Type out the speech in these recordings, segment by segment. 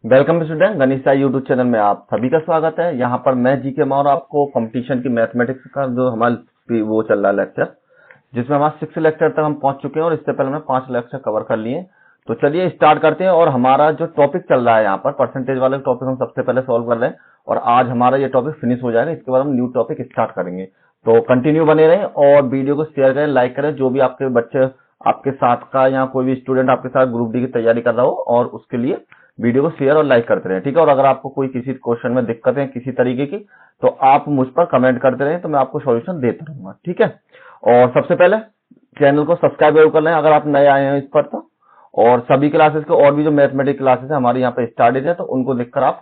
Welcome student, गणिसा YouTube channel में आप सभी का स्वागत है। यहाँ पर मैं जीके मौर्य आपको कंपटीशन की मैथमेटिक्स का जो हमारा वो चल रहा है लेक्चर, जिसमें हमारा 6 लेक्चर तक हम पहुंच चुके हैं और इससे पहले हमने 5 लेक्चर कवर कर लिए। तो चलिए स्टार्ट करते हैं। और हमारा जो टॉपिक चल रहा है यहाँ पर परसेंटेज वाले टॉपिक हम सबसे पहले सॉल्व कर रहे हैं और आज हमारा ये टॉपिक फिनिश हो जाएगा। इसके बाद हम न्यू टॉपिक स्टार्ट करेंगे। तो कंटिन्यू बने रहें और वीडियो को शेयर करें, लाइक करें। जो भी आपके बच्चे आपके साथ का या कोई भी स्टूडेंट आपके साथ ग्रुप डी की तैयारी कर रहा हो और उसके लिए वीडियो को शेयर और लाइक करते रहे, ठीक है। और अगर आपको कोई किसी क्वेश्चन में दिक्कत है किसी तरीके की, तो आप मुझ पर कमेंट करते रहे, तो मैं आपको सॉल्यूशन देता रहूंगा, ठीक है। और सबसे पहले चैनल को सब्सक्राइब जरूर कर लें अगर आप नए आए हैं इस पर तो। और सभी क्लासेस को और भी जो मैथमेटिक्स क्लासेस है हमारे यहाँ पे स्टार्टेड है, तो उनको देखकर आप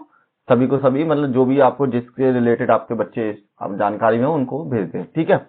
सभी को सभी मतलब जो भी आपको जिसके रिलेटेड आपके बच्चे आप जानकारी में हो उनको भेज दें, ठीक है।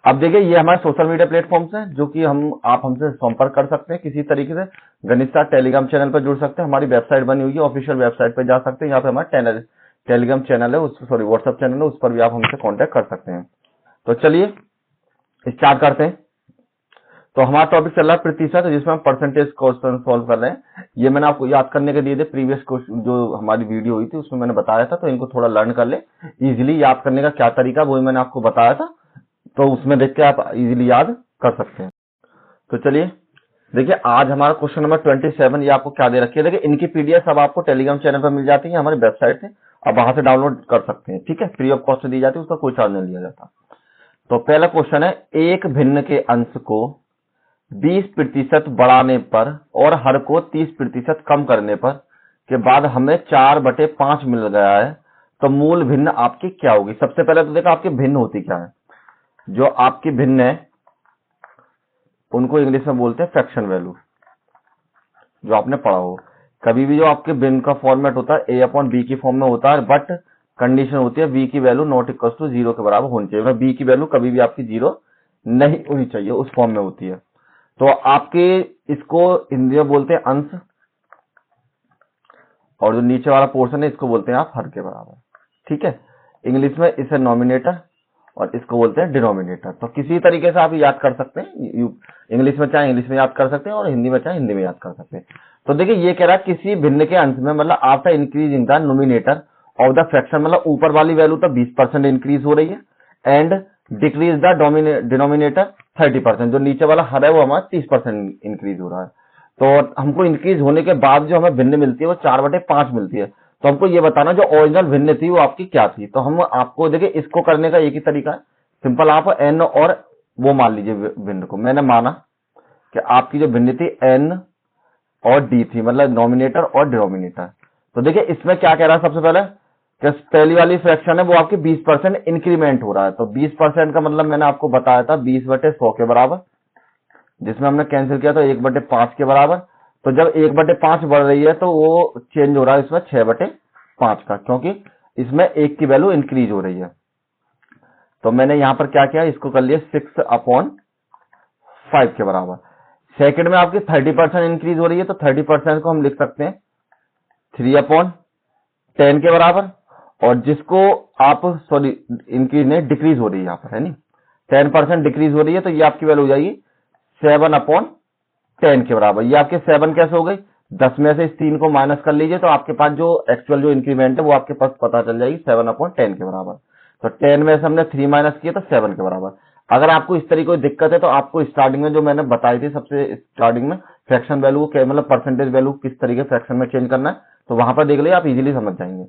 अब देखिए ये हमारे सोशल मीडिया प्लेटफॉर्म्स हैं जो कि आप हमसे संपर्क कर सकते हैं किसी तरीके से। गणिसा टेलीग्राम चैनल पर जुड़ सकते हैं, हमारी वेबसाइट बनी हुई है, ऑफिशियल वेबसाइट पर जा सकते हैं। यहाँ पे हमारा टेलीग्राम चैनल है, व्हाट्सएप चैनल है, उस पर भी आप हमसे कांटेक्ट कर सकते हैं। तो चलिए स्टार्ट करते हैं। तो हमारा टॉपिक चल रहा है प्रतिशत, जिसमें हम परसेंटेज क्वेश्चन सॉल्व कर रहे हैं। ये मैंने आपको याद करने के दिए थे, प्रीवियस क्वेश्चन जो हमारी वीडियो हुई थी उसमें मैंने बताया था, तो इनको थोड़ा लर्न कर ले। इजीली याद करने का क्या तरीका वो मैंने आपको बताया था, तो उसमें देख के आप इजीली याद कर सकते हैं। तो चलिए देखिए आज हमारा क्वेश्चन नंबर 27, ये आपको क्या दे रखी है। देखिए इनकी पीडीएफ अब आपको टेलीग्राम चैनल पर मिल जाती है, हमारी वेबसाइट से आप वहां से डाउनलोड कर सकते हैं, ठीक है। फ्री ऑफ कॉस्ट दी जाती है, उसका कोई चार्ज नहीं लिया जाता। तो पहला क्वेश्चन है, एक भिन्न के अंश को 20% बढ़ाने पर और हर को 30% कम करने पर के बाद हमें 4/5 मिल गया है, तो मूल भिन्न आपकी क्या होगी। सबसे पहले तो देखो आपकी भिन्न होती क्या है। जो आपकी भिन्न है उनको इंग्लिश में बोलते हैं फ्रैक्शन वैल्यू, जो आपने पढ़ा हो। कभी भी जो आपके भिन्न का फॉर्मेट होता है a/b की फॉर्म में होता है, बट कंडीशन होती है b की वैल्यू नॉट इक्वल टू 0 के बराबर होनी चाहिए। b की वैल्यू कभी भी आपकी 0 नहीं होनी चाहिए, उस फॉर्म में होती है। तो आपके इसको हिंदी में बोलते हैं अंश, और जो नीचे वाला पोर्शन है इसको बोलते हैं आप हर के बराबर, ठीक है। इंग्लिश में इसे नॉमिनेटर और इसको बोलते हैं डिनोमिनेटर। तो किसी तरीके से आप याद कर सकते हैं, इंग्लिश में चाहे इंग्लिश में याद कर सकते हैं और हिंदी में चाहे हिंदी में याद कर सकते हैं। तो देखिए ये कह रहा है किसी भिन्न के अंश में, मतलब after increasing the nominator of the fraction, मतलब ऊपर वाली वैल्यू तो 20% इंक्रीज हो रही है एंड डिक्रीज द डिनोमिनेटर 30%, जो नीचे वाला हर है वो हमारा 30% इंक्रीज हो रहा है। तो हमको इंक्रीज होने के बाद जो हमें भिन्न मिलती है वो 4/5 मिलती है। तो हमको ये बताना जो ओरिजिनल भिन्न थी वो आपकी क्या थी। तो हम आपको देखिए इसको करने का एक ही तरीका है, सिंपल आप एन और वो मान लीजिए भिन्न को। मैंने माना कि आपकी जो भिन्न थी एन और डी थी, मतलब नॉमिनेटर और डिनोमिनेटर। तो देखिए इसमें क्या कह रहा है, सबसे पहले कि पहली वाली फ्रैक्शन है वो आपकी 20% इंक्रीमेंट हो रहा है। तो 20% का मतलब मैंने आपको बताया था 20/100 के बराबर, जिसमें हमने कैंसिल किया तो 1/5 के बराबर। तो जब 1/5 बढ़ रही है तो वो चेंज हो रहा है इसमें 6/5 का, क्योंकि इसमें 1 की वैल्यू इंक्रीज हो रही है। तो मैंने यहां पर क्या किया, इसको कर लिया 6/5 के बराबर। सेकंड में आपकी 30% इंक्रीज हो रही है, तो 30% को हम लिख सकते हैं 3/10 के बराबर। और जिसको आप सॉरी इंक्रीज नहीं डिक्रीज हो रही है यहाँ पर, है नहीं, 10% डिक्रीज हो रही है, तो ये आपकी वैल्यू हो जाएगी 7/10 के बराबर। ये आपके 7 कैसे हो गई, 10 में से इस 3 को माइनस कर लीजिए, तो आपके पास जो एक्चुअल जो इंक्रीमेंट है वो आपके पास पता चल जाएगी 7/10 के बराबर। तो 10 में से हमने 3 माइनस किया तो 7 के बराबर। अगर आपको इस तरीके की दिक्कत है तो आपको स्टार्टिंग में जो मैंने बताई थी सबसे स्टार्टिंग में फ्रैक्शन वैल्यू को मतलब परसेंटेज वैल्यू किस तरीके फ्रैक्शन में चेंज करना है, तो वहां पर देख लीजिए, आप इजीली समझ जाएंगे।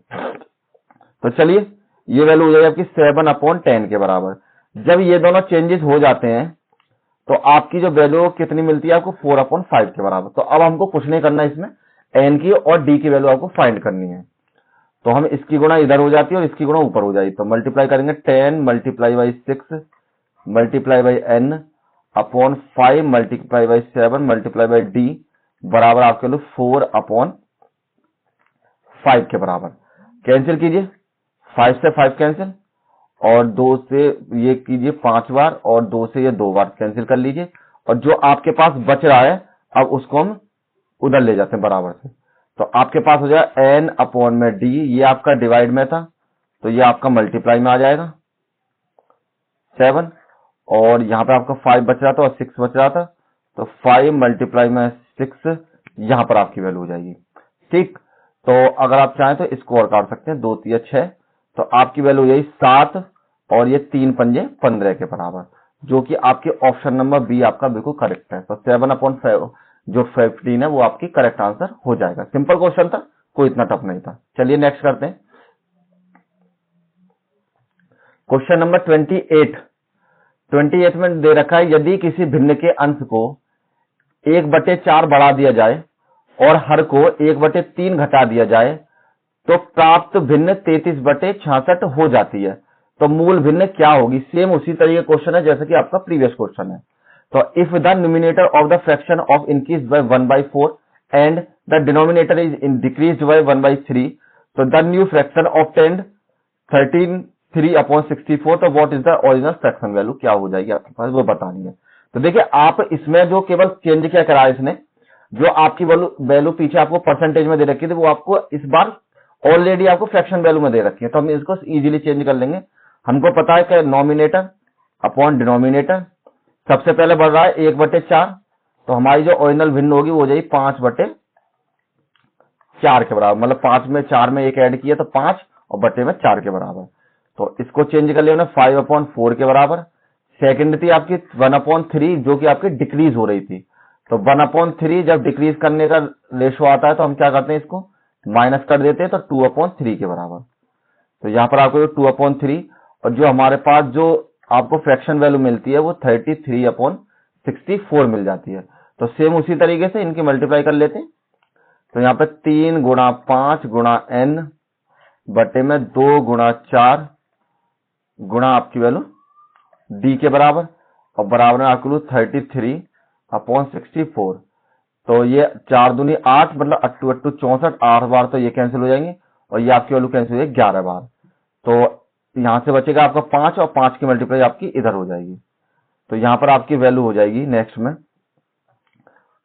तो चलिए ये वैल्यू हो जाएगी आपकी 7/10 के बराबर। जब ये दोनों चेंजेस हो जाते हैं तो आपकी जो वैल्यू कितनी मिलती है आपको 4/5 के बराबर। तो अब हमको कुछ नहीं करना है, इसमें एन की और डी की वैल्यू आपको फाइंड करनी है। तो हम इसकी गुणा इधर हो जाती है और इसकी गुणा ऊपर हो जाएगी। तो मल्टीप्लाई करेंगे 10 multiply by 6 multiply by N upon 5 multiply by 7 multiply by D बराबर आपके लिए 4/5 के बराबर। कैंसिल कीजिए, 5 से 5 कैंसिल, और 2 से ये कीजिए 5 बार, और 2 से ये 2 बार कैंसिल कर लीजिए। और जो आपके पास बच रहा है अब उसको हम उधर ले जाते हैं बराबर से। तो आपके पास हो जाएगा एन अपॉन में डी, ये आपका डिवाइड में था तो ये आपका मल्टीप्लाई में आ जाएगा 7, और यहाँ पे आपका 5 बच रहा था और 6 बच रहा था, तो 5 मल्टीप्लाई में 6 यहाँ पर आपकी वैल्यू हो जाएगी। ठीक, तो अगर आप चाहें तो इसको और काट सकते हैं, 2 3 6, तो आपकी वैल्यू यही 7 और ये 3 पंजे 15 के बराबर, जो कि आपके ऑप्शन नंबर बी आपका बिल्कुल करेक्ट है। तो 7/5 जो 15 है वो आपकी करेक्ट आंसर हो जाएगा। सिंपल क्वेश्चन था, कोई इतना टफ नहीं था। चलिए नेक्स्ट करते हैं क्वेश्चन नंबर 28 में दे रखा है यदि किसी भिन्न के अंश को 1/4 बढ़ा दिया जाए और हर को 1/3 घटा दिया जाए तो प्राप्त भिन्न 33/66 हो जाती है, तो मूल भिन्न क्या होगी। सेम उसी तरीके क्वेश्चन है जैसे कि आपका प्रीवियस क्वेश्चन है। तो if the numerator of the fraction of increase by 1/4 and the denominator is decrease by 1/3, तो द न्यू फ्रैक्शन ऑफ 13/64, तो what is the original fraction value, क्या हो जाएगी आपके पास, वो बतानी है। तो देखिए आप इसमें जो केवल चेंज क्या करा है इसने, जो आपकी वैल्यू पीछे आपको परसेंटेज में दे रखी थी वो आपको इस बार ऑलरेडी आपको फ्रैक्शन वैल्यू में दे रखी है, तो हम इसको इजीली चेंज कर लेंगे। हमको पता है कि नॉमिनेटर अपॉन डिनोमिनेटर सबसे पहले बढ़ रहा है 1/4, तो हमारी जो ओरिजिनल भिन्न होगी वो हो जाएगी 5/4 के बराबर, मतलब 5 में 4 में 1 ऐड किया तो 5 और बटे में 4 के बराबर। तो इसको चेंज कर लिया हमने 5/4 के बराबर। सेकंड थी आपकी 1/3 जो कि आपकी डिक्रीज हो रही थी, तो 1/3 जब डिक्रीज करने का रेशो आता है तो हम क्या करते हैं, इसको माइनस कर देते हैं, तो 2/3 के बराबर। तो यहाँ पर आपको 2/3 और जो हमारे पास जो आपको फ्रैक्शन वैल्यू मिलती है वो 33/64 मिल जाती है। तो सेम उसी तरीके से इनकी मल्टीप्लाई कर लेते हैं। तो यहाँ पे 3 गुणा 5 गुणा n बटे में 2 गुणा 4 गुणा आपकी वैल्यू डी के बराबर, और बराबर में आपकी वैल्यू 33/64। तो ये 4 दूनी 8, मतलब 8 8 64, 8 बार तो ये कैंसिल हो जाएंगे और ये आपकी वैल्यू कैंसिल हो जाएगी 11 बार। तो यहां से बचेगा आपका 5 और 5 की मल्टीप्लाई आपकी इधर हो जाएगी। तो यहां पर आपकी वैल्यू हो जाएगी नेक्स्ट में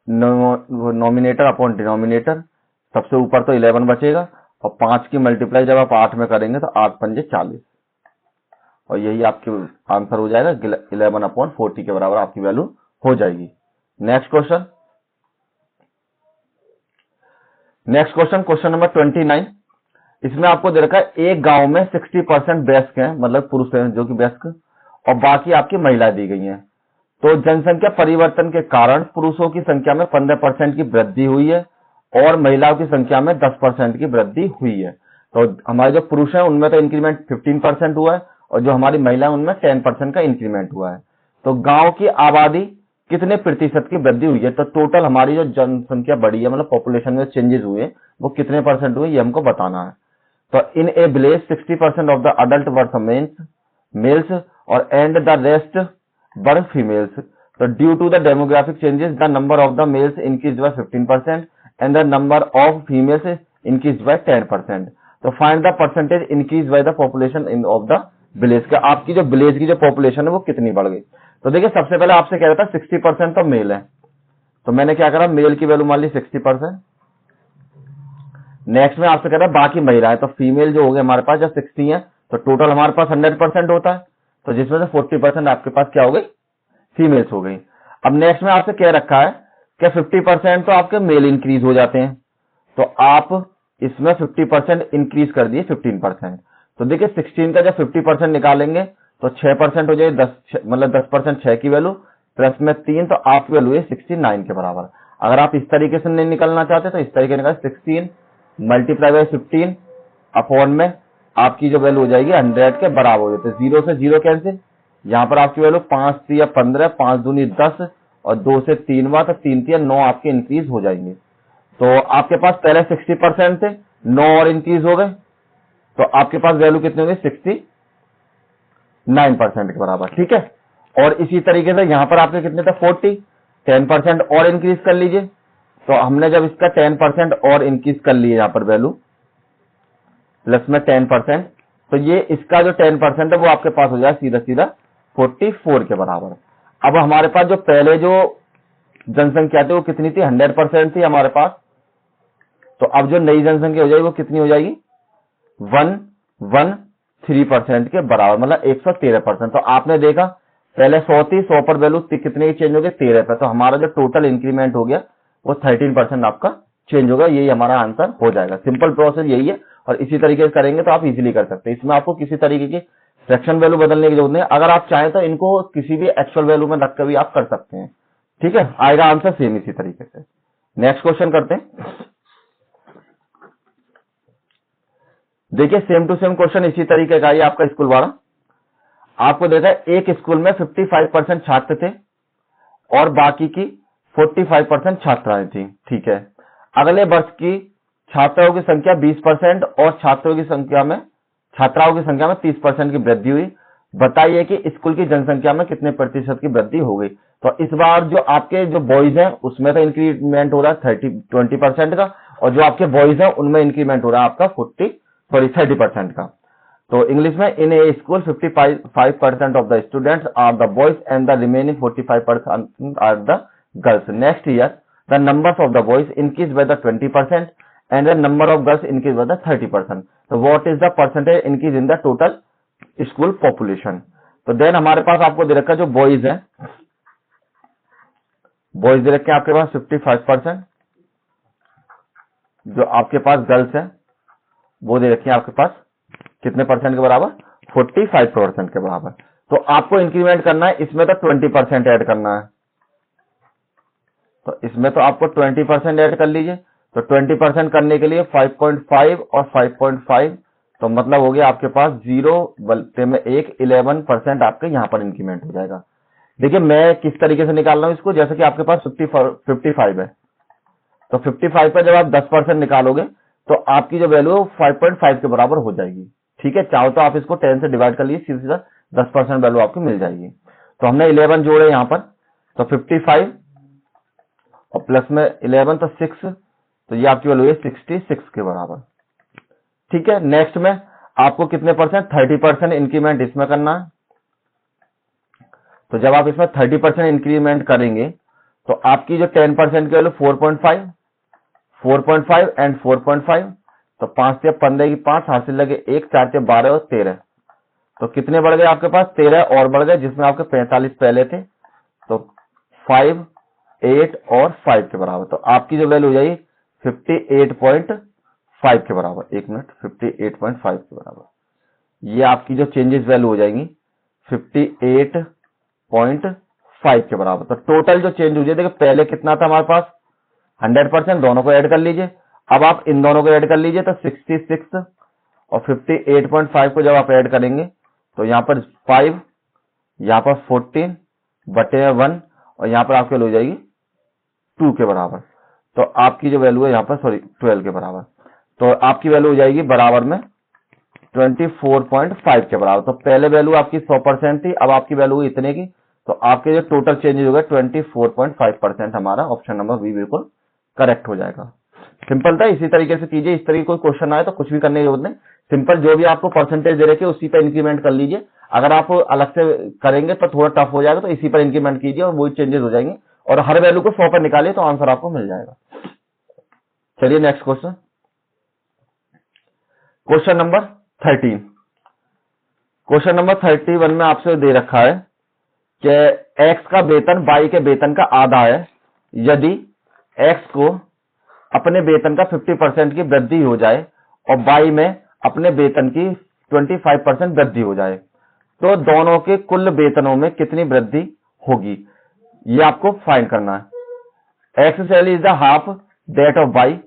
नॉमिनेटर अपॉन डिनोमिनेटर, सबसे ऊपर तो 11 बचेगा और 5 की मल्टीप्लाई जब आप 8 में करेंगे तो 8 पंजे 40, और यही आपकी आंसर हो जाएगा 11/40 के बराबर आपकी वैल्यू हो जाएगी। Next question question number 29। इसमें आपको दे रखा है एक गांव में 60% वयस्क हैं, मतलब पुरुष हैं जो कि वयस्क, और बाकी आपकी महिलाएं दी गई हैं। तो जनसंख्या परिवर्तन के कारण पुरुषों की संख्या में 15% की वृद्धि हुई है और महिलाओं की संख्या में 10% की वृद्धि हुई है। तो हमारे जो पुरुष हैं उनमें तो इंक्रीमेंट 15% हुआ है और जो हमारी महिला उनमें 10% का इंक्रीमेंट हुआ है। तो गांव की आबादी कितने प्रतिशत की वृद्धि हुई है, तो टोटल हमारी जो जनसंख्या बढ़ी है, मतलब पॉपुलेशन में चेंजेस हुए वो कितने परसेंट हुए ये हमको बताना है। तो in a village 60% of the adult were males और and the rest were females. तो due to the demographic changes the number of the males increase by 15% and the number of females increase by 10%। तो find the percentage increase by the population in of the village का, आपकी जो village की जो population है वो कितनी बढ़ गई। तो देखिए सबसे पहले आपसे कह रहा था 60% तो मेल है, तो मैंने क्या करा, मेल की वैल्यू मान ली 60%। नेक्स्ट में आपसे कह रहा है बाकी महिलाएं, तो फीमेल जो हो गए हमारे पास जब 60 है तो टोटल हमारे पास 100% होता है, तो जिसमें से 40% आपके पास क्या हो गई, फीमेल्स हो गई। अब नेक्स्ट में आपसे कह रखा है कि 50% तो आपके मेल इंक्रीज हो जाते हैं, तो आप इसमें 50% इंक्रीज कर दिए 15%। तो देखिए 16 का जब 50% निकालेंगे तो 6% हो जाएगी, 10 मतलब 10% 6 की वैल्यू प्लस में 3, तो आपकी वैल्यू है 69 के बराबर। अगर आप इस तरीके से नहीं निकलना चाहते तो इस तरीके निकाल 16 मल्टीप्लाई बाय 15 अपॉन में आपकी जो वैल्यू हो जाएगी 100 के बराबर हो जाते, 0 से 0 कैंसिल, यहाँ पर आपकी वैल्यू 5 3 15, 5 दूनी 10 और 2 से 3 बार, तो 3 3 9 आपके इंक्रीज हो जाएंगे। तो आपके पास पहले 60% थे, 9 और इंक्रीज हो गए, तो आपके पास वैल्यू कितनी होगी 69% के बराबर। ठीक है, और इसी तरीके से यहां पर आपके कितने थे 40, 10% और इंक्रीज कर लीजिए। तो हमने जब इसका 10% और इंक्रीज कर लिए यहाँ पर वैल्यू प्लस में 10%, तो ये इसका जो 10% है वो आपके पास हो जाए सीधा सीधा 44 के बराबर। अब हमारे पास जो पहले जो जनसंख्या थी वो कितनी थी, 100% थी हमारे पास। तो अब जो नई जनसंख्या हो जाएगी वो कितनी हो जाएगी, 113% के बराबर, मतलब 113%। तो आपने देखा पहले 100 थी, 100 पर वैल्यू कितने की चेंज हो गई, 13 पे। तो हमारा जो टोटल इंक्रीमेंट हो गया वो 13% आपका चेंज होगा। यही हमारा आंसर हो जाएगा। सिंपल प्रोसेस यही है, और इसी तरीके से करेंगे तो आप इजीली कर सकते हैं। इसमें आपको किसी तरीके की फ्रैक्शन वैल्यू बदलने की जरूरत नहीं है। अगर आप चाहें तो इनको किसी भी एक्चुअल वैल्यू में रखकर भी आप कर सकते हैं। ठीक है, आएगा आंसर सेम इसी तरीके से। नेक्स्ट क्वेश्चन करते हैं। देखिए सेम टू सेम क्वेश्चन इसी तरीके का, ये आपका स्कूल वाला। आपको देखा है एक स्कूल में 55% छात्र थे और बाकी की 45% छात्राएं थी। ठीक है, अगले वर्ष की छात्राओं की संख्या 20% और छात्राओं की संख्या में 30% की वृद्धि हुई। बताइए कि स्कूल की जनसंख्या में कितने प्रतिशत की वृद्धि हो गई। तो इस बार जो आपके जो बॉयज हैं उसमें तो इंक्रीमेंट हो रहा है 20% का, और जो आपके बॉयज हैं उनमें इंक्रीमेंट हो रहा है आपका 30% का। तो इंग्लिश में in a school 55% of the students are the boys and the remaining 45% are the girls. Next year the numbers of the boys increase by the 20% and the number of girls increase by the 30%। तो what is the percentage increase in the total school population. तो then हमारे पास आपको दे रखा है जो boys है, boys they रखे हैं आपके पास 55%, जो आपके पास गर्ल्स है वो दे रखी है आपके पास कितने परसेंट के बराबर, 45% के बराबर। तो आपको इंक्रीमेंट करना है, इसमें तो 20% ऐड करना है। तो इसमें तो आपको 20% ऐड कर लीजिए। तो 20% करने के लिए 5.5 और 5.5, तो मतलब हो गया आपके पास 0 बल्कि में 11% आपके यहां पर इंक्रीमेंट हो जाएगा। देखिए मैं किस तरीके से निकाल रहा हूं इसको, जैसे कि आपके पास 55 है, तो 55 पर जब आप 10% निकालोगे तो आपकी जो वैल्यू 5.5 के बराबर हो जाएगी। ठीक है, चाहो तो आप इसको 10 से डिवाइड कर लीजिए, सीधा 10% वैल्यू आपको मिल जाएगी। तो हमने 11 जोड़े यहां पर, तो 55 और प्लस में 11 तो 6, तो ये आपकी वैल्यू है 66 के बराबर। ठीक है, नेक्स्ट में आपको कितने परसेंट, 30% इंक्रीमेंट इसमें करना है। तो जब आप इसमें 30% इंक्रीमेंट करेंगे तो आपकी जो 10% की वैल्यू 4.5 एंड 4.5, तो 5 से 15 की 5 हासिल लगे 1, 4 से 12 और 13, तो कितने बढ़ गए आपके पास, 13 और बढ़ गए, जिसमें आपके 45 पहले थे। तो 5, 8 और 5 के बराबर। तो आपकी जो वैल्यू हो जाएगी 58.5 के बराबर। 1 मिनट, 58.5 के बराबर। ये आपकी जो चेंजेस वैल्यू हो जाएंगी 58.5 के बराबर। तो टोटल जो चेंज हो जाए, देखिए पहले कितना था हमारे पास 100%, दोनों को ऐड कर लीजिए। अब आप इन दोनों को ऐड कर लीजिए, तो 66 और 58.5 को जब आप ऐड करेंगे तो यहाँ पर 5, यहाँ पर 14/1 और यहाँ पर आपकी वैल्यू हो जाएगी 2 के बराबर। तो आपकी जो वैल्यू है यहाँ पर 12 के बराबर। तो आपकी वैल्यू हो जाएगी बराबर में 24.5 के बराबर। तो पहले वैल्यू आपकी 100% थी, अब आपकी वैल्यू इतने की। तो आपके जो टोटल चेंजेस हो गए 24.5%। हमारा ऑप्शन नंबर बी बिल्कुल करेक्ट हो जाएगा। सिंपल था, इसी तरीके से कीजिए। इस तरीके कोई क्वेश्चन आए तो कुछ भी करने की जरूरत नहीं, सिंपल जो भी आपको परसेंटेज दे रखे उसी पर इंक्रीमेंट कर लीजिए। अगर आप अलग से करेंगे तो थोड़ा टफ हो जाएगा, तो इसी पर इंक्रीमेंट कीजिए और वही चेंजेस हो जाएंगे, और हर वैल्यू को 100 पर निकालिए तो आंसर आपको मिल जाएगा। चलिए next question, question number 13। Question number 31 में आपसे दे रखा है कि एक्स का वेतन वाई के वेतन का आधा है यदि एक्स को अपने वेतन का 50% की वृद्धि हो जाए और वाई में अपने वेतन की 25% वृद्धि हो जाए, तो दोनों के कुल वेतनों में कितनी वृद्धि होगी, ये आपको फाइंड करना है। X salary is the half that of Y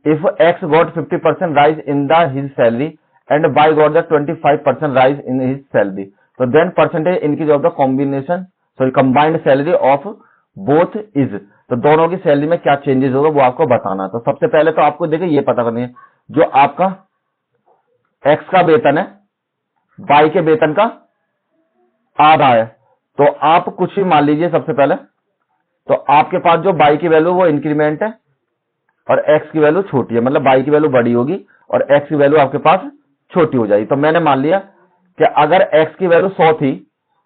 if x got 50% rise in his salary and y got the 25% rise in his salary, so then percentage increase of the combined salary of both is, तो दोनों की salary में क्या changes होगा वो आपको बताना है। तो सबसे पहले तो आपको देखिए ये पता करनी है, जो आपका x का वेतन है y के वेतन का आधा है, तो आप कुछ ही मान लीजिए। सबसे पहले तो आपके पास जो y की वैल्यू वो इंक्रीमेंट है और x की वैल्यू छोटी है, मतलब y की वैल्यू बड़ी होगी और x की वैल्यू आपके पास छोटी हो जाएगी। तो मैंने मान लिया कि अगर x की वैल्यू 100 थी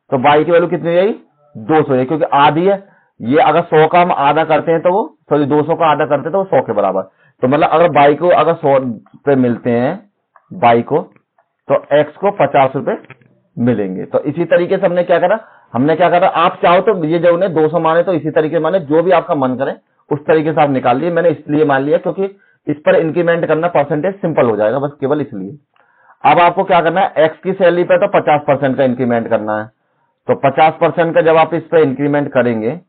तो y की वैल्यू कितनी हो जाएगी, 200 है, क्योंकि आधी है। ये अगर 100 का हम आधा करते हैं तो वो, सॉरी 200 का आधा करते हैं तो वो 100 के बराबर। तो मतलब अगर बाई को अगर 100 रुपए मिलते हैं बाई को, तो एक्स को 50 रुपए मिलेंगे। तो इसी तरीके से हमने क्या करा, आप चाहो तो ये जो उन्हें 200 माने तो इसी तरीके माने, जो भी आपका मन करे उस तरीके से आप निकाल लिए। मैंने इसलिए मान लिया क्योंकि इस पर इंक्रीमेंट करना परसेंटेज सिंपल हो जाएगा, बस केवल इसलिए। अब आपको क्या करना है, एक्स की सैलरी पे तो 50% का इंक्रीमेंट करना है। तो 50% का जब आप इस पे इंक्रीमेंट करेंगे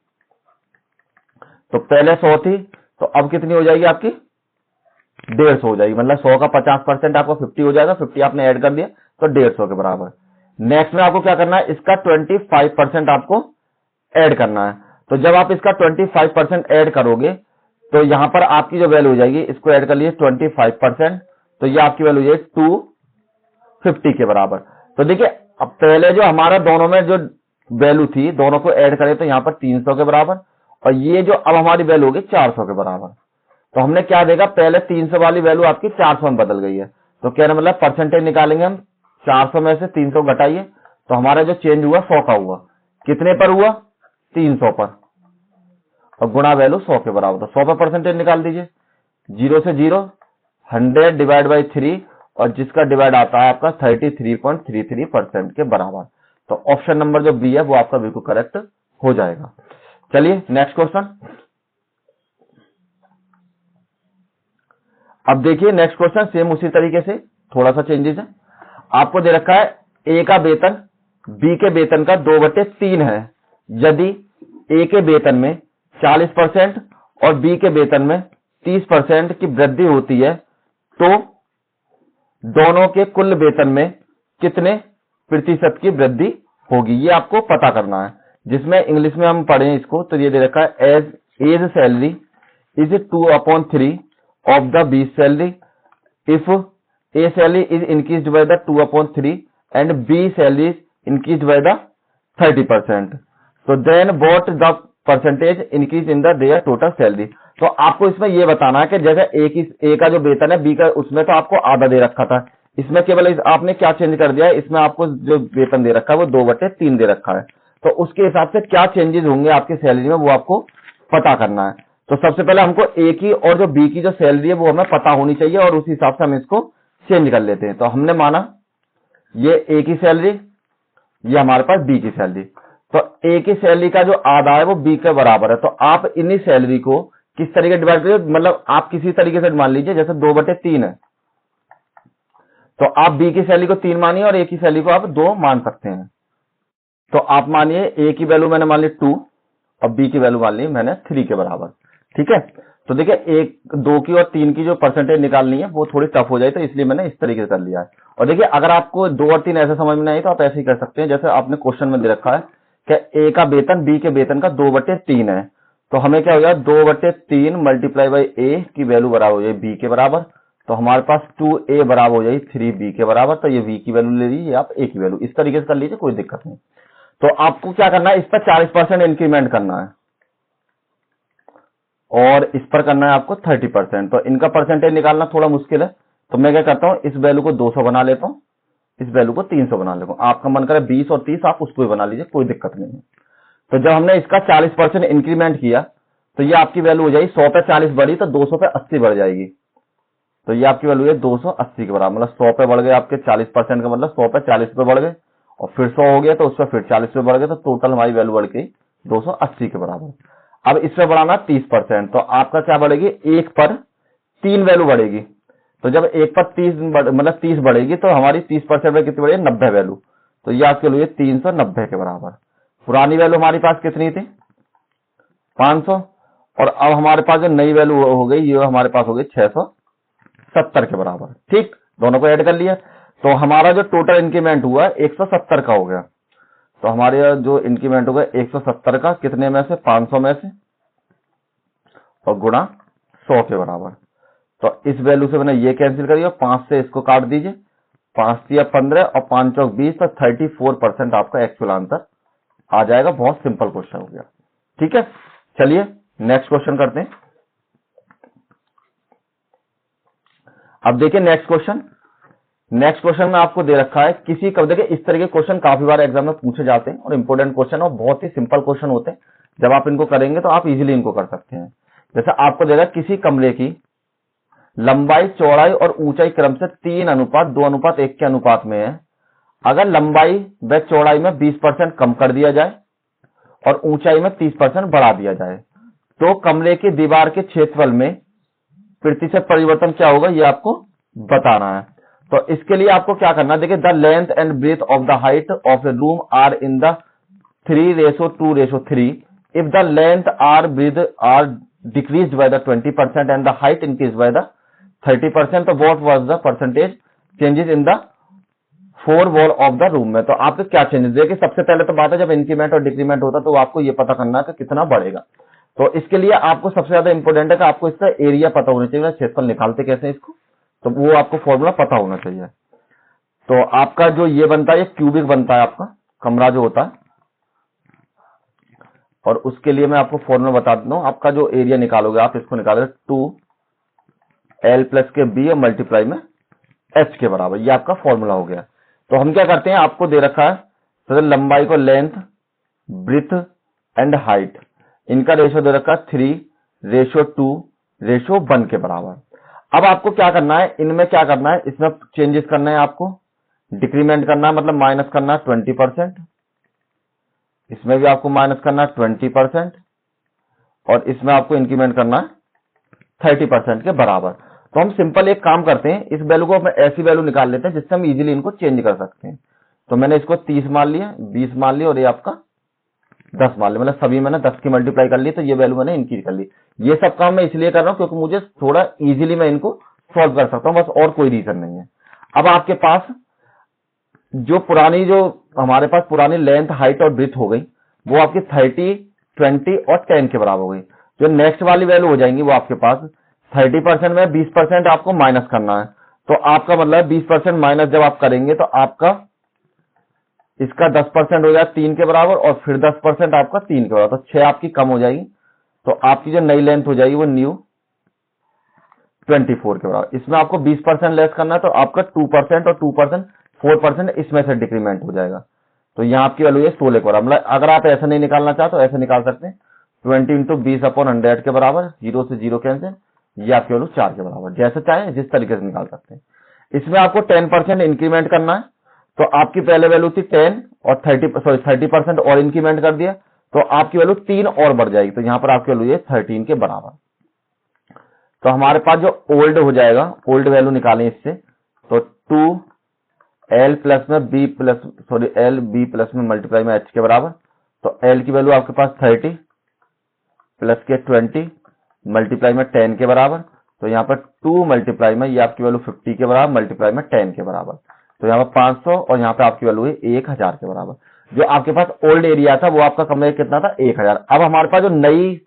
तो पहले 100 थी, तो अब कितनी हो जाएगी आपकी, 150 हो जाएगी। मतलब 100 का 50% आपको 50 हो जाएगा, 50 आपने ऐड कर दिया तो 150 के बराबर। नेक्स्ट में आपको क्या करना है, इसका 25% आपको ऐड करना है। तो जब आप इसका 25% ऐड करोगे तो यहां पर आपकी जो वैल्यू हो जाएगी, इसको ऐड कर लिए 25%, तो ये आपकी वैल्यू हो जाएगी 250 के बराबर। तो देखिए अब पहले जो हमारा दोनों में जो वैल्यू थी, दोनों को ऐड करें तो यहां पर 300 के बराबर, और ये जो अब हमारी वैल्यू होगी 400 के बराबर। तो हमने क्या देखा, पहले 300 वाली वैल्यू आपकी 400 में बदल गई है। तो कहना मतलब परसेंटेज निकालेंगे हम, 400 में से 300 घटाइए तो हमारा जो चेंज हुआ 100 का हुआ। कितने पर हुआ, 300 पर, और गुणा वैल्यू 100 के बराबर। तो 100 पर परसेंटेज निकाल दीजिए, 0 से 0, 100 डिवाइड बाई 3, और जिसका डिवाइड आता है आपका 33.33% के बराबर। तो ऑप्शन नंबर जो बी है वो आपका बिल्कुल करेक्ट हो जाएगा। चलिए नेक्स्ट क्वेश्चन। अब देखिए नेक्स्ट क्वेश्चन सेम उसी तरीके से, थोड़ा सा चेंजेस है। आपको दे रखा है ए का वेतन बी के वेतन का 2/3 है। यदि ए के वेतन में 40% और बी के वेतन में 30% की वृद्धि होती है तो दोनों के कुल वेतन में कितने प्रतिशत की वृद्धि होगी, ये आपको पता करना है। जिसमें इंग्लिश में हम पढ़ें इसको तो ये दे रखा है A's salary is 2/3 of the B salary if A salary is increased by the 2/3 and B salary is increased by the 30%, तो then what the percentage increase in the their total salary. तो आपको इसमें यह बताना है कि जैसे ए का जो वेतन है बी का, उसमें तो आपको आधा दे रखा था, इसमें केवल आपने क्या चेंज कर दिया है, इसमें आपको जो वेतन दे रखा है वो 2/3 दे रखा है। तो उसके हिसाब से क्या चेंजेस होंगे आपकी सैलरी में वो आपको पता करना है। तो सबसे पहले हमको ए की और जो बी की जो सैलरी है वो हमें पता होनी चाहिए, और उस हिसाब से हम इसको चेंज कर लेते हैं। तो हमने माना ये ए की सैलरी, ये हमारे पास बी की सैलरी, तो ए की सैलरी का जो आधा है वो बी के बराबर है। तो आप इन्हीं सैलरी को किस तरीके डिवाइड करिए, मतलब आप किसी तरीके से मान लीजिए, जैसे 2/3 है तो आप बी की सैलरी को 3 मानिए और ए की सैलरी को आप 2 मान सकते हैं। तो आप मानिए ए की वैल्यू मैंने मान ली 2 और बी की वैल्यू मान ली मैंने 3 के बराबर, ठीक है। तो देखिए 1, 2 की और 3 की जो परसेंटेज निकालनी है वो थोड़ी टफ हो जाए, तो इसलिए मैंने इस तरीके से कर लिया है। और देखिए अगर आपको 2 और 3 ऐसे समझ में नहीं तो आप ऐसे ही कर सकते हैं, जैसे आपने क्वेश्चन में दे रखा है कि ए का वेतन बी के वेतन का 2/3 है, तो हमें क्या हो जाए 2/3 मल्टीप्लाई बाई ए की वैल्यू बराबर हो जाए बी के बराबर। तो हमारे पास 2a बराबर हो जाए 3b के बराबर। तो ये v की वैल्यू ले लीजिए आप, a की वैल्यू, इस तरीके से कर लीजिए, कोई दिक्कत नहीं। तो आपको क्या करना है, इस पर 40% इंक्रीमेंट करना है और इस पर करना है आपको 30%। तो इनका परसेंटेज निकालना थोड़ा मुश्किल है, तो मैं क्या करता हूं, इस वैल्यू को 200 बना लेता हूं, इस वैल्यू को 300 बना लेता हूं। आपका मन करे 20 और 30, आप उसको भी बना लीजिए, कोई दिक्कत नहीं है। तो जब हमने इसका 40% इंक्रीमेंट किया तो ये आपकी वैल्यू हो जाएगी 100 पे 40 बढ़ी तो 200 पे 80 बढ़ जाएगी। तो ये आपकी वैल्यू है 280 के बराबर। मतलब 100 पे बढ़ गए आपके 40% का, मतलब 100 पे 40 पे बढ़ गए, और फिर 100 हो गया तो उस पर फिर 40 पे बढ़ गए, तो टोटल हमारी वैल्यू बढ़ गई 280 के बराबर। अब इससे बढ़ाना 30%, तो आपका क्या बढ़ेगी, 1 पर 3 वैल्यू बढ़ेगी। तो जब 1 पर 30 मतलब 30 बढ़ेगी तो हमारी 30% में कितनी बढ़ेगी, 90 वैल्यू। तो ये आपके लिए 390 के बराबर। पुरानी वैल्यू हमारी पास कितनी थी, 500, और अब हमारे पास जो नई वैल्यू हो गई ये हमारे पास हो गई 670 के बराबर। ठीक, दोनों को ऐड कर लिया तो हमारा जो टोटल इंक्रीमेंट हुआ 170 का हो गया। तो हमारे जो इंक्रीमेंट होगा 170 का, कितने में से, 500 में से, और गुणा 100 के बराबर। तो इस वैल्यू से मैंने ये कैंसिल करिए, 5 से इसको काट दीजिए, 5 या 15 और 5 चौक 20, तो 34% आपका एक्चुअल आंसर आ जाएगा। बहुत सिंपल क्वेश्चन हो गया, ठीक है। चलिए नेक्स्ट क्वेश्चन करते हैं। अब देखिए नेक्स्ट क्वेश्चन में आपको दे रखा है किसी का, देखिए इस तरह के क्वेश्चन काफी बार एग्जाम में पूछे जाते हैं और इंपोर्टेंट क्वेश्चन और बहुत ही सिंपल क्वेश्चन होते हैं, जब आप इनको करेंगे तो आप इजीली इनको कर सकते हैं। जैसे आपको देगा किसी कमरे की लंबाई, चौड़ाई और ऊंचाई क्रम से 3:2:1 के अनुपात में है। अगर लंबाई व चौड़ाई में 20% कम कर दिया जाए और ऊंचाई में 30% बढ़ा दिया जाए तो कमरे की दीवार के क्षेत्रफल में प्रतिशत परिवर्तन क्या होगा, ये आपको बताना है। तो इसके लिए आपको क्या करना है, देखिए the length and breadth of the height of a room are in the 3:2:3 if the length or breadth are decreased by the 20% and the height increased by the 30%, तो what was the percentage changes in the four wall of the room में। तो आपको क्या changes देखिए, सबसे पहले तो बात है जब इंक्रीमेंट और डिक्रीमेंट होता है तो आपको ये पता करना है कि कितना बढ़ेगा। तो इसके लिए आपको सबसे ज्यादा इंपॉर्टेंट है कि आपको इसका एरिया पता होना चाहिए। क्षेत्रफल निकालते कैसे हैं इसको, तो वो आपको फॉर्मूला पता होना चाहिए। तो आपका जो ये बनता है ये क्यूबिक बनता है आपका कमरा जो होता है, और उसके लिए मैं आपको फॉर्मूला बता देता हूं। आपका जो एरिया निकालोगे आप इसको निकालोगे 2L प्लस के बी और मल्टीप्लाई में H के बराबर, ये आपका फॉर्मूला हो गया। तो हम क्या करते हैं, आपको दे रखा है तो लंबाई को लेंथ, ब्रिथ एंड हाइट, इनका रेशियो दे रखा है 3:2:1 के बराबर। अब आपको क्या करना है, इनमें क्या करना है, इसमें चेंजेस करना है, आपको डिक्रीमेंट करना है, मतलब माइनस करना है 20%, इसमें भी आपको माइनस करना है 20%, और इसमें आपको इंक्रीमेंट करना है 30% के बराबर। तो हम सिंपल एक काम करते हैं, इस वैल्यू को ऐसी वैल्यू निकाल लेते हैं जिससे हम इजीली इनको चेंज कर सकते हैं। तो मैंने इसको 30 मान लिया, 20 मान लिया और ये आपका 10 मान लिया, मतलब सभी मैंने 10 की मल्टीप्लाई कर ली, तो ये वैल्यू मैंने इंक्रीज कर ली। ये सब काम मैं इसलिए कर रहा हूं क्योंकि मुझे थोड़ा इजीली मैं इनको सॉल्व कर सकता हूं, बस और कोई रीजन नहीं है। अब आपके पास जो हमारे पास पुरानी लेंथ, हाइट और ब्रेथ हो गई, वो आपकी 30, 20 और 10 के बराबर हो गई। जो नेक्स्ट वाली वैल्यू हो जाएंगी वो आपके पास 30% में 20% आपको माइनस करना है। तो आपका मतलब 20% माइनस जब आप करेंगे तो आपका इसका 10% हो जाए 3 के बराबर, और फिर 10% आपका 3 के बराबर, तो 6 आपकी कम हो जाएगी। तो आपकी जो नई लेंथ हो जाएगी वो न्यू 24 के बराबर। इसमें आपको 20% लेस करना है, तो आपका 2% और 2% 4% इसमें से डिक्रीमेंट हो जाएगा। तो यहाँ आपकी वैल्यू है 16 के बराबर। मतलब अगर आप ऐसा नहीं निकालना चाहते तो ऐसे निकाल सकते हैं 20 × 20/100 के बराबर, 0 से 0 कैंसिल, ये आपकी वैल्यू 4 के बराबर। जैसे चाहे जिस तरीके से निकाल सकते हैं। इसमें आपको 10% इंक्रीमेंट करना है, तो आपकी पहले वैल्यू थी 10 और 30% और इंक्रीमेंट कर दिया तो आपकी वैल्यू 3 और बढ़ जाएगी। तो यहां पर आपकी वैल्यू है 13 के बराबर। तो हमारे पास जो ओल्ड हो जाएगा, ओल्ड वैल्यू निकालें इससे, तो 2L प्लस में B plus L B plus में मल्टीप्लाई में H के बराबर। तो L की वैल्यू आपके पास 30 प्लस के 20 मल्टीप्लाई में 10 के बराबर। तो यहाँ पर 2 मल्टीप्लाई में ये आपकी वैल्यू 50 के बराबर, मल्टीप्लाई में 10 के बराबर। तो यहाँ पर 500 और यहाँ पे आपकी वैल्यू है 1000 के बराबर। जो आपके पास ओल्ड एरिया था वो आपका कमरे कितना था, 1000। अब हमारे पास जो नई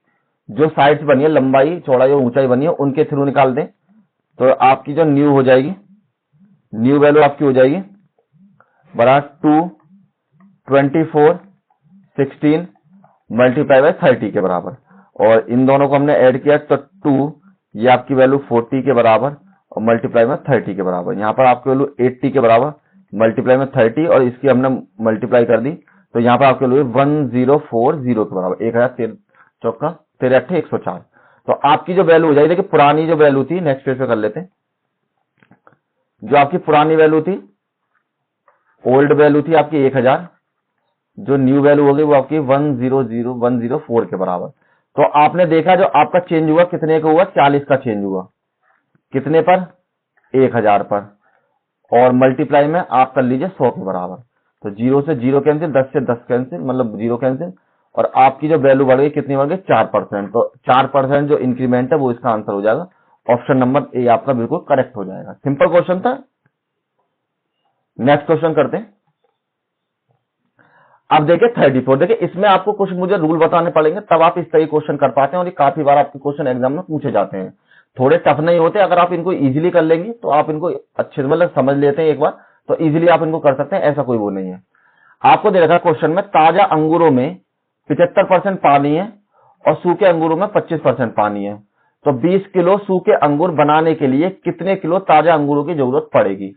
जो साइड्स बनी है, लंबाई, चौड़ाई और ऊंचाई बनी है, उनके थ्रू निकाल दें। तो आपकी जो न्यू हो जाएगी, न्यू वैल्यू आपकी हो जाएगी बराबर 2 24 16 मल्टीप्लाई बाय 30 के बराबर, और इन दोनों को हमने ऐड किया तो 2 ये आपकी वैल्यू 40 के बराबर और मल्टीप्लाई में 30 के बराबर। यहाँ पर आपकी वैल्यू 80 के बराबर मल्टीप्लाई में 30 और इसकी हमने मल्टीप्लाई कर दी, तो यहाँ पर आपकी वैल्यू 1040 के बराबर, 1000 चौका 13 104। तो आपकी जो वैल्यू हो जाएगी, देखिए पुरानी जो वैल्यू थी, नेक्स्ट पेज पे कर लेते हैं। जो आपकी पुरानी वैल्यू थी, ओल्ड वैल्यू थी आपकी 1000, जो न्यू वैल्यू होगी वो आपकी 100104 के बराबर। तो आपने देखा जो आपका चेंज हुआ कितने का हुआ, 40 का चेंज हुआ, कितने पर, 1000 पर, और मल्टीप्लाई में आप कर लीजिए 100 के बराबर। तो 0 से 0 कैंसिल, 10 से 10 कैंसिल, मतलब 0 कैंसिल, और आपकी जो वैल्यू बढ़ गई कितनी बढ़ गई, 4%। तो 4% जो इंक्रीमेंट है वो इसका आंसर हो जाएगा। ऑप्शन नंबर ए आपका बिल्कुल करेक्ट हो जाएगा। सिंपल क्वेश्चन था। नेक्स्ट क्वेश्चन करते हैं। अब देखिए 34, देखिए इसमें आपको कुछ मुझे रूल बताने पड़ेंगे तब आप इस तरह क्वेश्चन कर पाते हैं, और ये काफी बार आपके क्वेश्चन एग्जाम में पूछे जाते हैं। थोड़े टफ नहीं होते, अगर आप इनको इजीली कर लेंगे तो आप इनको अच्छे से मतलब समझ लेते हैं एक बार, तो इजीली आप इनको कर सकते हैं, ऐसा कोई वो नहीं है। आपको दे रखा क्वेश्चन में ताजा अंगूरों में 75% पानी है और सूखे अंगूरों में 25% पानी है, तो 20 किलो सूखे अंगूर बनाने के लिए कितने किलो ताजा अंगूरों की जरूरत पड़ेगी।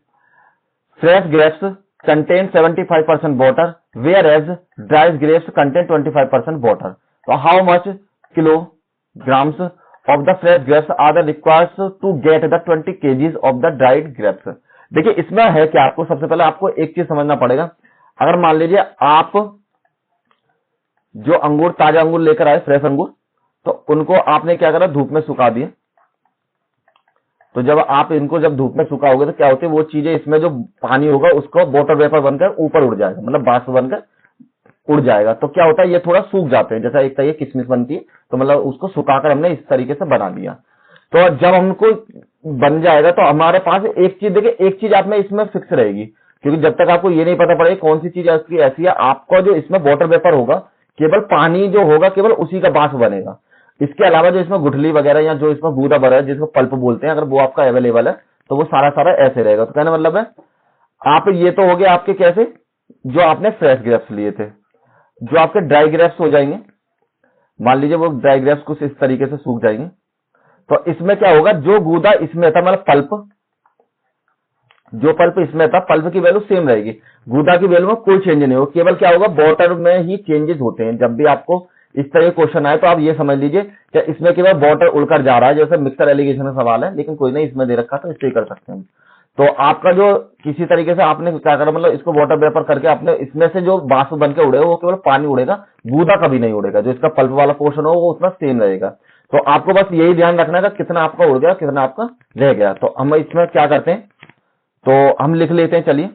Fresh grapes contain 75% water whereas dry grapes contain 25% water. तो how much kilograms of the fresh grapes are the required to get the 20 kgs of the dried grapes। देखिए इसमें है कि आपको सबसे पहले आपको एक चीज समझना पड़ेगा। अगर मान लीजिए आप जो अंगूर, ताजा अंगूर लेकर आए, फ्रेश अंगूर, तो उनको आपने क्या करा, धूप में सुखा दिए। तो जब आप इनको जब धूप में सुखाओगे तो क्या होती है, वो चीजें इसमें जो पानी होगा उसको वाटर वेपर बनकर ऊपर उड़ जाएगा, मतलब बाष्प बनकर उड़ जाएगा। तो क्या होता है, ये थोड़ा सूख जाते हैं, जैसा एक तरीके किशमिश बनती है, तो मतलब उसको सुखाकर हमने इस तरीके से बना दिया। तो जब हमको बन जाएगा तो हमारे पास एक चीज, देखिए एक चीज आप में इसमें फिक्स रहेगी, क्योंकि जब तक आपको ये नहीं पता पड़ेगा कौन सी चीज ऐसी है, आपका जो इसमें वाटर वेपर होगा, केवल पानी जो होगा केवल उसी का बाष्प बनेगा। इसके अलावा जो इसमें गुठली वगैरह या जो इसमें गूदा भरा है, जिसको पल्प बोलते हैं, अगर वो आपका अवेलेबल है तो वो सारा सारा ऐसे रहेगा। तो कहने मतलब है, आप ये तो हो गए आपके कैसे, जो आपने फ्रेश ग्रेप्स लिए थे। जो आपके ड्राई ग्रेप्स हो जाएंगे, मान लीजिए वो ड्राई ग्रेप्स कुछ इस तरीके से सूख जाएंगे, तो इसमें क्या होगा, जो गूदा इसमें था, मतलब पल्प, जो पल्प इसमें था, पल्प की वैल्यू सेम रहेगी, गूदा की वैल्यू में कोई चेंज नहीं होगा। केवल क्या होगा, वाटर में ही चेंजेस होते हैं। जब भी आपको इस तरह क्वेश्चन आए तो आप ये समझ लीजिए कि इसमें केवल वाटर उड़कर जा रहा है, जैसे मिक्सर एलिगेशन का सवाल है, लेकिन कोई नहीं इसमें दे रखा तो इससे कर सकते हैं। तो आपका जो किसी तरीके से आपने क्या करा, मतलब इसको वाटर वेपर करके आपने इसमें से जो बाष्प बन के उड़ेगा वो केवल पानी उड़ेगा, गूदा कभी नहीं उड़ेगा। जो इसका पल्प वाला पोर्शन हो वो उसमें सेम रहेगा। तो आपको बस यही ध्यान रखना है कितना आपका उड़ गया, कितना आपका रह गया। तो हम इसमें क्या करते हैं, तो हम लिख लेते हैं, चलिए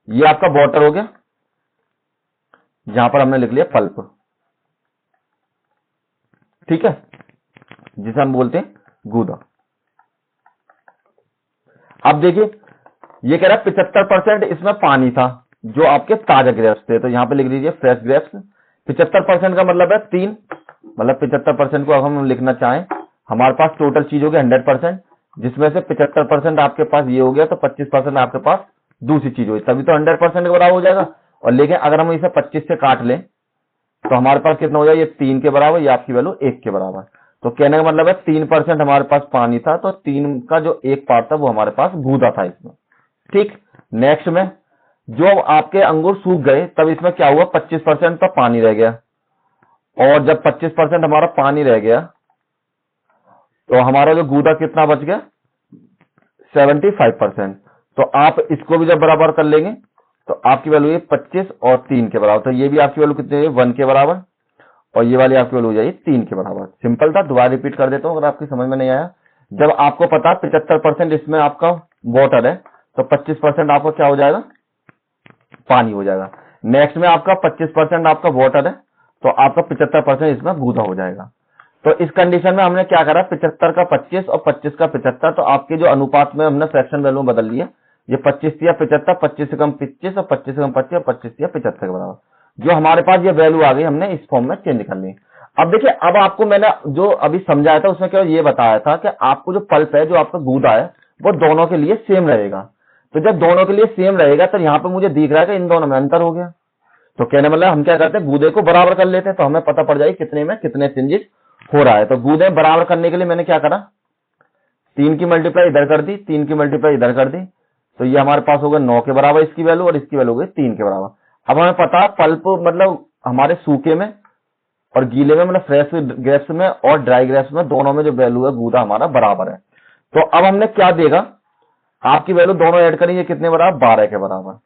ये आपका वाटर हो गया, जहां पर हमने लिख लिया पल्प, ठीक है, जिसे हम बोलते हैं गूदा। अब देखिए ये कह रहा है 75% इसमें पानी था, जो आपके ताजा ग्रेप्स थे, तो यहां पे लिख लीजिए फ्रेश ग्रेप्स। 75% का मतलब है 3, मतलब 75% को अब हम लिखना चाहें, हमारे पास टोटल चीज हो गई 100%, जिसमें से 75% आपके पास ये हो गया, तो 25% आपके पास दूसरी चीज हुई, तभी तो 100% के बराबर हो जाएगा। और लेकिन अगर हम इसे 25 से काट लें तो हमारे पास कितना हो जाएगा, ये 3 के बराबर, ये आपकी वैल्यू 1 के बराबर। तो कहने का मतलब है 3% हमारे पास पानी था, तो 3 का जो 1 पार्ट था वो हमारे पास गूदा था इसमें, ठीक। नेक्स्ट में जो आपके अंगूर सूख गए, तब इसमें क्या हुआ, 25% तो पानी रह गया, और जब 25% हमारा पानी रह गया तो हमारा जो गूदा कितना बच गया, 75%। तो आप इसको भी जब बराबर कर लेंगे तो आपकी वैल्यू है 25 और 3 के बराबर। तो ये भी आपकी वैल्यू कितनी है, 1 के बराबर, और ये वाली आपकी वैल्यू हो जाएगी 3 के बराबर। सिंपल था, दोबारा रिपीट कर देता हूं अगर आपकी समझ में नहीं आया। जब आपको पता 75% इसमें आपका वाटर है, तो 25% आपका क्या हो जाएगा, पानी हो जाएगा। नेक्स्ट में आपका 25% आपका वाटर है, तो आपका 75% इसमें गूदा हो जाएगा। तो इस कंडीशन में हमने क्या करा, 75 का 25 और 25 का 75, तो आपके जो अनुपात में हमने फ्रैक्शन वैल्यू बदल लिया, ये 25 या 75, 25 से कम 25 और 25 से कम 25 और 25 या 75 के बराबर। जो हमारे पास ये वैल्यू आ गई, हमने इस फॉर्म में चेंज कर ली। अब देखिए, अब आपको मैंने जो अभी समझाया था उसमें केवल ये बताया था कि आपको जो पल्प है, जो आपका गूदा है, वो दोनों के लिए सेम रहेगा। तो जब दोनों के लिए सेम रहेगा तो यहाँ पे मुझे दिख रहा है कि इन दोनों में अंतर हो गया। तो कहने मतलब हम क्या करते हैं, गूदे को बराबर कर लेते हैं, तो हमें पता पड़ जाएगी कितने में कितने चेंजेस हो रहा है। तो गूदे बराबर करने के लिए मैंने क्या करा, 3 की मल्टीप्लाई इधर कर दी, 3 की मल्टीप्लाई इधर कर दी, तो ये हमारे पास होगा 9 के बराबर इसकी वैल्यू, और इसकी वैल्यू हो गई 3 के बराबर। अब हमें पता पल्प मतलब हमारे सूखे में और गीले में, मतलब फ्रेश ग्रेप्स में और ड्राई ग्रेप्स में, दोनों में जो वैल्यू है गूदा हमारा बराबर है। तो अब हमने क्या देगा, आपकी वैल्यू दोनों ऐड करेंगे, कितने बराबर, 12 के बराबर।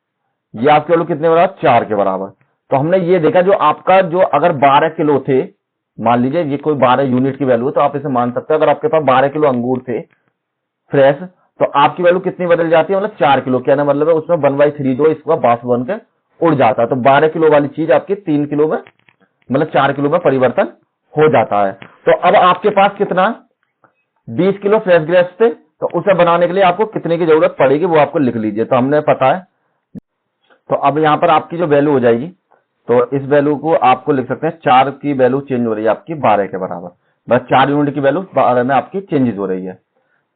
ये आपकी वैल्यू कितने बराबर, 4 के बराबर। तो हमने ये देखा, जो आपका जो अगर 12 किलो थे, मान लीजिए ये कोई 12 यूनिट की वैल्यू है, तो आप इसे मान सकते हो, अगर आपके पास 12 किलो अंगूर थे फ्रेश, तो आपकी वैल्यू कितनी बदल जाती है, मतलब 4 किलो। कहना मतलब है उसमें 1/3 जो इसका बाष्प बन के उड़ जाता है। तो 12 किलो वाली चीज आपकी 3 किलो में, मतलब 4 किलो में परिवर्तन हो जाता है। तो अब आपके पास कितना, 20 किलो फ्रेश ग्रेप्स थे, तो उसे बनाने के लिए आपको कितने की जरूरत पड़ेगी वो आपको लिख लीजिए। तो हमने पता है, तो अब यहां पर आपकी जो वैल्यू हो जाएगी, तो इस वैल्यू को आपको लिख सकते हैं, 4 की वैल्यू चेंज हो रही है आपकी 12 के बराबर, बस 4 यूनिट की वैल्यू 12 में आपकी चेंजेस हो रही है।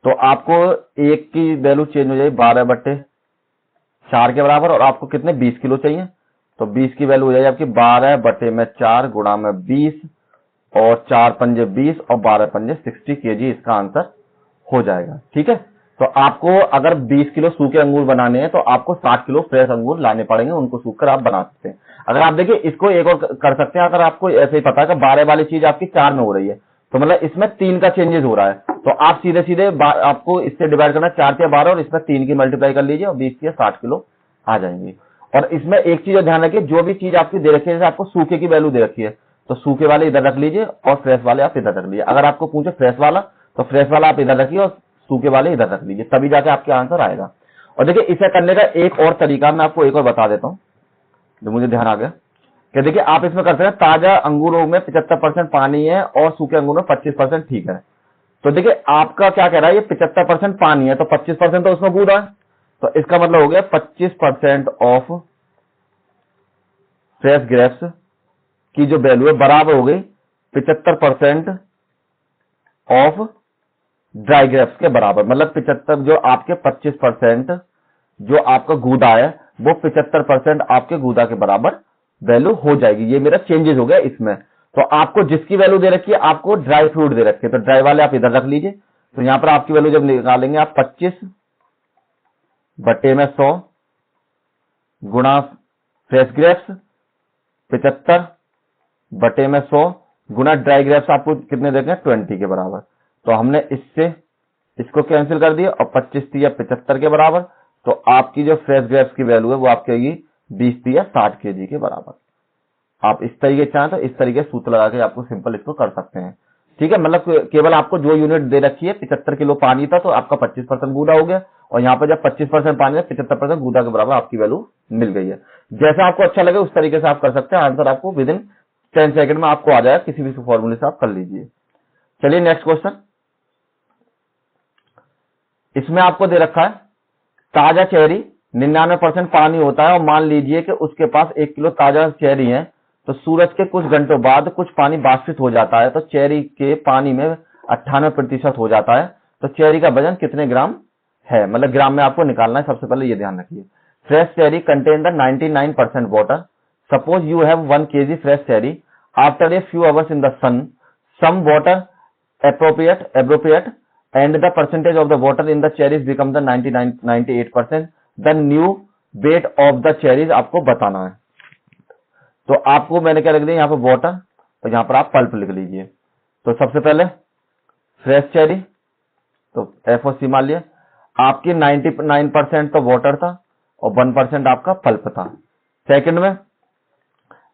तो आपको 1 की वैल्यू चेंज हो जाएगी 12/4 के बराबर, और आपको कितने 20 किलो चाहिए, तो 20 की वैल्यू हो जाएगी आपकी 12/4 गुणा में 20, और 4 पंजे 20 और 12 पंजे 60 kg इसका आंसर हो जाएगा। ठीक है, तो आपको अगर 20 किलो सूखे अंगूर बनाने हैं तो आपको 60 किलो फ्रेश अंगूर लाने पड़ेंगे, उनको सूख कर आप बना सकते हैं। अगर आप देखिए इसको एक और कर सकते हैं, अगर आपको ऐसे ही पता है कि 12 वाली चीज आपकी 4 में हो रही है, तो मतलब इसमें 3 का चेंजेस हो रहा है, तो आप सीधे सीधे आपको इससे डिवाइड करना 4 से 12 और इसमें 3 की मल्टीप्लाई कर लीजिए और 20 से 60 किलो आ जाएंगी। और इसमें एक चीज ध्यान रखिए, जो भी चीज आपकी दे रखी है, जैसे आपको सूखे की वैल्यू दे रखी है तो सूखे वाले इधर रख लीजिए और फ्रेश वाले आप इधर रख लीजिए। अगर आपको पूछे फ्रेश वाला तो फ्रेश वाला आप इधर रखिए और सूखे वाले इधर रख लीजिए, तभी जाके आपके आंसर आएगा। और देखिए इसे करने का एक और तरीका मैं आपको एक और बता देता हूं जो मुझे ध्यान आ गया कि देखिए आप इसमें करते हैं, ताजा अंगूरों में 75% पानी है और सूखे अंगूरों में 25%, ठीक है। तो देखिए आपका क्या कह रहा है, ये 75% पानी है तो 25% तो उसमें गूदा है, तो इसका मतलब हो गया 25% ऑफ फ्रेश ग्रेप्स की जो वैल्यू है बराबर हो गई 75% ऑफ ड्राई ग्रेप्स के बराबर। मतलब 75 जो आपके 25% जो आपका गूदा है वो 75% आपके गूदा के बराबर वैल्यू हो जाएगी। ये मेरा चेंजेस हो गया इसमें। तो आपको जिसकी वैल्यू दे रखी है, आपको ड्राई फ्रूट दे रखे तो ड्राई वाले आप इधर रख लीजिए। तो यहां पर आपकी वैल्यू जब निकालेंगे आप 25/100 गुणा फ्रेश ग्रेप्स 75/100 गुणा ड्राई ग्रेप्स आपको कितने देंगे 20 के बराबर। तो हमने इससे इसको कैंसिल कर दिया और 25 या 75 के बराबर। तो आपकी जो फ्रेश ग्रेप्स की वैल्यू है वो आपकी आएगी 20 या 60 केजी के बराबर। आप इस तरीके चाहें तो इस तरीके सूत्र लगा के आपको सिंपल इसको कर सकते हैं, ठीक है। मतलब केवल आपको जो यूनिट दे रखी है 75 किलो पानी था तो आपका 25% गूदा हो गया, और यहाँ पर जब 25% पानी है 75% गूदा के बराबर आपकी वैल्यू मिल गई है। जैसा आपको अच्छा लगे उस तरीके से आप कर सकते हैं। आंसर आपको विद इन 10 सेकंड में आपको आ जाएगा, किसी भी फॉर्मूले से आप कर लीजिए। चलिए नेक्स्ट क्वेश्चन। इसमें आपको दे रखा है ताजा चेरी 99% पानी होता है और मान लीजिए कि उसके पास 1 किलो ताजा चेरी है, तो सूरज के कुछ घंटों बाद कुछ पानी वाष्पित हो जाता है तो चेरी के पानी में 98% हो जाता है, तो चेरी का वजन कितने ग्राम है। मतलब ग्राम में आपको निकालना है। सबसे पहले ये ध्यान रखिए, fresh cherry contain the 99% water. Suppose you have 1 kg fresh cherry after a few hours in the sun, some water appropriate and the percentage of the water in the cherries become the 98%, the new weight of the cherries आपको बताना है। तो आपको मैंने क्या लिख दिया यहाँ पर वाटर, तो यहाँ पर आप पल्प लिख लीजिए। तो सबसे पहले फ्रेश चेरी तो FOC मान लिया, आपकी 99% तो वाटर था और 1% आपका पल्प था। सेकंड में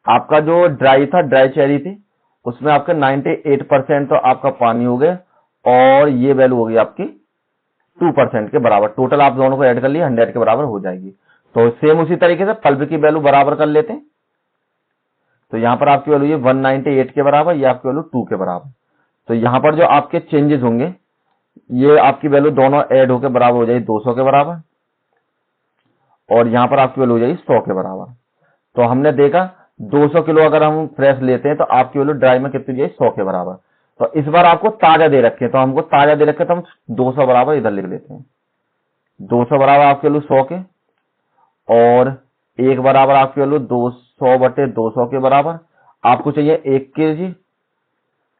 आपका जो ड्राई था, ड्राई चेरी थी, उसमें आपका 98% तो आपका पानी हो गया और ये वैल्यू होगी आपकी 2% के बराबर। टोटल आप दोनों को ऐड कर लिए 100 के बराबर हो जाएगी। तो सेम उसी तरीके से पल्प की वैल्यू बराबर कर लेते हैं। तो यहां पर आपकी वैल्यू ये 198 के बराबर, ये आपकी वैल्यू 2 के बराबर। तो यहां पर जो आपके चेंजेस होंगे ये आपकी वैल्यू दोनों ऐड होकर बराबर हो जाएगी 200 के बराबर, और यहां पर आपकी वैल्यू हो जाएगी 100 के बराबर। तो हमने देखा 200 किलो अगर हम फ्रेश लेते हैं तो आपकी वैल्यू ड्राई में कितनी जाएगी 100 के बराबर। तो इस बार आपको ताजा दे रखे, तो हमको ताजा दे रखे तो हम 200 बराबर इधर लिख लेते हैं। 200 बराबर आपकी वैल्यू 100 के, और 1 बराबर आपकी वैल्यू 200/200 के बराबर। आपको चाहिए 1 kg,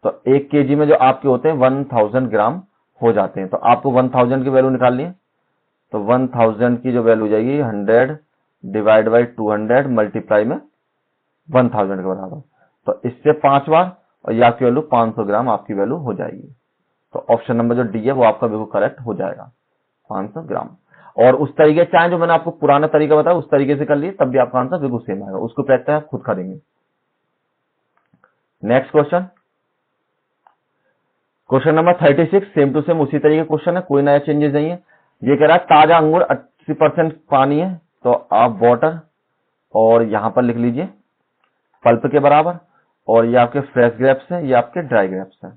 तो 1 kg में जो आपके होते हैं 1000 ग्राम हो जाते हैं। तो आपको 1000 की वैल्यू निकालनी है, तो 1000 की जो वैल्यू जाएगी 100 डिवाइड बाई 200 मल्टीप्लाई में 1000 के बराबर। तो इससे 5 बार और ये आपकी वैल्यू 500 ग्राम आपकी वैल्यू हो जाएगी। तो ऑप्शन नंबर जो डी है वो आपका बिल्कुल करेक्ट हो जाएगा, 500 ग्राम। और उस तरीके चाहे जो मैंने आपको पुराना तरीका बताया उस तरीके से कर लिए तब भी आपका आंसर बिल्कुल सेम आएगा। उसको प्रैक्टिस आप खुद करेंगे। Next question, question number 36, same to same उसी तरीके क्वेश्चन है, कोई नया चेंजेस नहीं है। ये कह रहा है ताजा अंगूर 80% पानी है, तो आप वाटर और यहां पर लिख लीजिए पल्प के बराबर, और ये आपके फ्रेश ग्रेप्स है, ये आपके ड्राई ग्रेप्स है।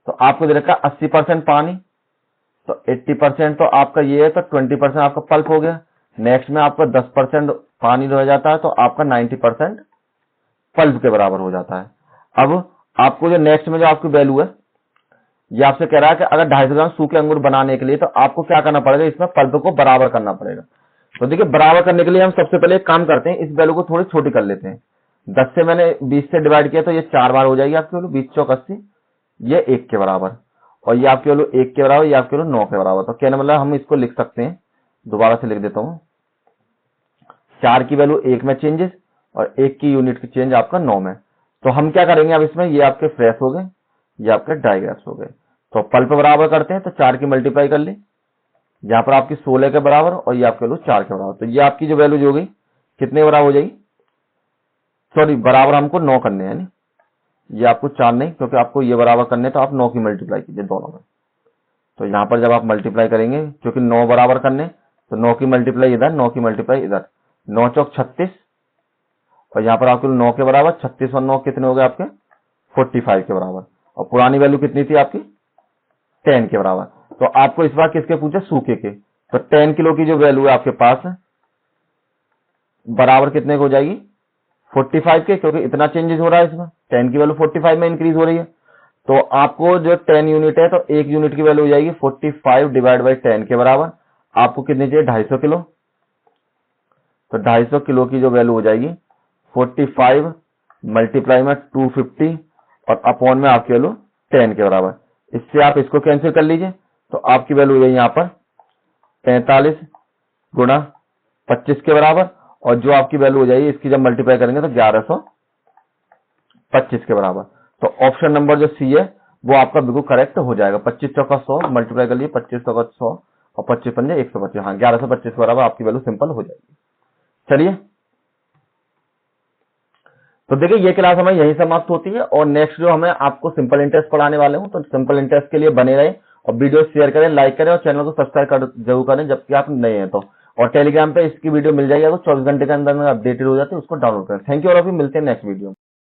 तो आपको दे रखा 80% पानी, तो 80% तो आपका ये है, तो 20% आपका पल्प हो गया। नेक्स्ट में आपका 10% पानी रह जाता है, तो आपका 90% पल्प के बराबर हो जाता है। अब आपको जो नेक्स्ट में जो आपकी वैल्यू है, ये आपसे कह रहा है कि अगर 250 ग्राम सूखे अंगूर बनाने के लिए तो आपको क्या करना पड़ेगा, इसमें पल्प को बराबर करना पड़ेगा। तो देखिए बराबर करने के लिए हम सबसे पहले एक काम करते हैं, इस वैल्यू को थोड़ी छोटी कर लेते हैं। 10 से मैंने 20 से डिवाइड किया तो ये 4 बार हो जाएगी आपकी वैल्यू, 20 चौक 80, ये 1 के बराबर। और ये आपकी वैल्यू 1 के बराबर, ये आपकी वैल्यू 9 के बराबर। तो कहने मतलब हम इसको लिख सकते हैं, दोबारा से लिख देता हूं, 4 की वैल्यू 1 में चेंजेस और 1 की यूनिट की चेंज आपका 9 में। तो हम क्या करेंगे अब इसमें, ये आपके फ्रेश हो गए, ये आपके डाइग्राफ्स हो गए। तो पल्प बराबर करते हैं, तो 4 की मल्टीप्लाई कर ली, यहाँ पर आपकी 16 के बराबर और ये आपकी वैल्यू 4 के बराबर। तो ये आपकी जो वैल्यू जो होगी कितने बराबर हो जाएगी, सॉरी बराबर हमको 9 करने हैं, ये आपको 4 नहीं, क्योंकि आपको ये बराबर करने तो आप 9 की मल्टीप्लाई कीजिए दोनों में। तो यहाँ पर जब आप मल्टीप्लाई करेंगे, क्योंकि 9 बराबर करने, तो 9 की मल्टीप्लाई इधर, 9 की मल्टीप्लाई इधर, 9 चौक 36 और यहाँ पर आपके 9 के बराबर, 36 और 9 कितने हो गए आपके 45 के बराबर। और पुरानी वैल्यू कितनी थी आपकी 10 के बराबर। तो आपको इस बार किसके पूछे, सूखे के। तो 10 किलो की जो वैल्यू है आपके पास बराबर कितने को हो जाएगी 45 के, क्योंकि इतना चेंजेस हो रहा है इसमें, 10 की वैल्यू 45 में इंक्रीज हो रही है। तो आपको जो 10 यूनिट है, तो 1 यूनिट की वैल्यू हो जाएगी 45 डिवाइड बाई 10 के बराबर। आपको कितनी चाहिए 250 किलो। तो 250 किलो की जो वैल्यू हो जाएगी 45 मल्टीप्लाई में 250 और अपॉन में आपकी वैल्यू 10 के बराबर। इससे आप इसको कैंसिल कर लीजिए, तो आपकी वैल्यू हो जाएगी यहाँ पर 45 गुणा 25 के बराबर, और जो आपकी वैल्यू हो जाएगी इसकी जब मल्टीप्लाई करेंगे तो 1125 के बराबर। तो ऑप्शन नंबर जो सी है वो आपका बिल्कुल करेक्ट हो जाएगा। 25 चौका 100 मल्टीप्लाई कर लिए, 25 चौका 100 और 25 पंजे 125, हाँ 1125 के बराबर आपकी वैल्यू सिंपल हो जाएगी। चलिए, तो देखिए ये क्लास हमें यही समाप्त होती है, और नेक्स्ट जो हमें आपको सिंपल इंटरेस्ट पढ़ाने वाले हूं, तो सिंपल इंटरेस्ट के लिए बने रहे और वीडियो शेयर करें, लाइक करें और चैनल को सब्सक्राइब जरूर करें जबकि आप नए हैं तो। और टेलीग्राम पे इसकी वीडियो मिल जाएगी, तो 24 घंटे के अंदर अपडेटेड हो जाती है, उसको डाउनलोड करें। थैंक यू और अभी मिलते हैं नेक्स्ट वीडियो में।